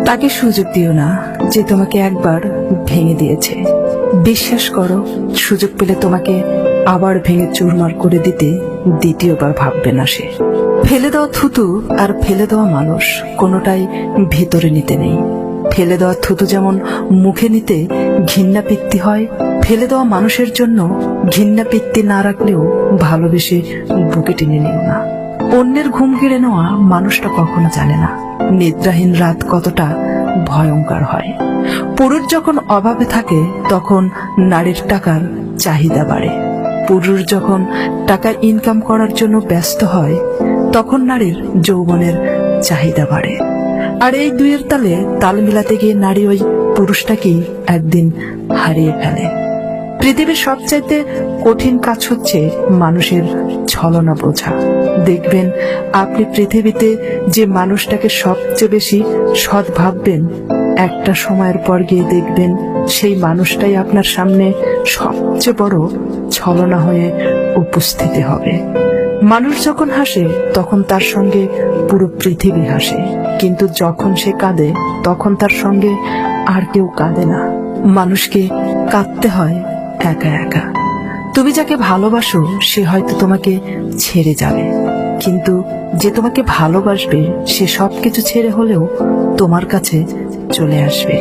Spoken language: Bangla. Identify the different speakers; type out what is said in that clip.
Speaker 1: তাকে সুযোগ দিও না যে তোমাকে একবার ভেঙে দিয়েছে। বিশ্বাস করো, সুযোগ পেলে তোমাকে আবার ভেঙে চুরমার করে দিতে দ্বিতীয়বার ভাববে না সে। ফেলে দেওয়া থুতু আর ফেলে দেওয়া মানুষ কোনোটাই ভেতরে নিতে নেই। ফেলে দেওয়া থুতু যেমন মুখে নিতে ঘৃণা পিত্তি হয়, ফেলে দেওয়া মানুষের জন্য ঘৃণা পিত্তি না রাখলেও ভালোবেসে বুকে টেনে নিও না। অন্যের ঘুম কেড়ে নেওয়া মানুষটা কখনো জানে না নিদ্রাহীন রাত কতটা ভয়ঙ্কর হয়। পুরুষ যখন অভাবে থাকে তখন নারীর টাকার চাহিদা বাড়ে। পুরুষ যখন টাকা ইনকাম করার জন্য ব্যস্ত হয় তখন নারীর যৌবনের চাহিদা বাড়ে। আর এই দুইয়ের তালে তাল মিলাতে গিয়ে নারী ওই পুরুষটাকেই একদিন হারিয়ে ফেলে। পৃথিবীর সবচাইতে কঠিন কাজ হচ্ছে মানুষের ছলনা বোঝা। দেখবেন আপনি পৃথিবীতে যে মানুষটাকে সবচেয়ে বেশি সৎ ভাববেন, একটা সময়ের পর গিয়ে দেখবেন সেই মানুষটাই আপনার সামনে সবচেয়ে বড় ছলনা হয়ে উপস্থিতি হবে। মানুষ যখন হাসে তখন তার সঙ্গে পুরো পৃথিবী হাসে, কিন্তু যখন সে কাঁদে তখন তার সঙ্গে আর কেউ কাঁদে না। মানুষকে কাঁদতে হয় একা একা। তুমি যাকে ভালোবাসো সে হয়তো তোমাকে ছেড়ে যাবে, কিন্তু যে তোমাকে ভালোবাসবে সে সবকিছু ছেড়ে হলেও তোমার কাছে চলে আসবে।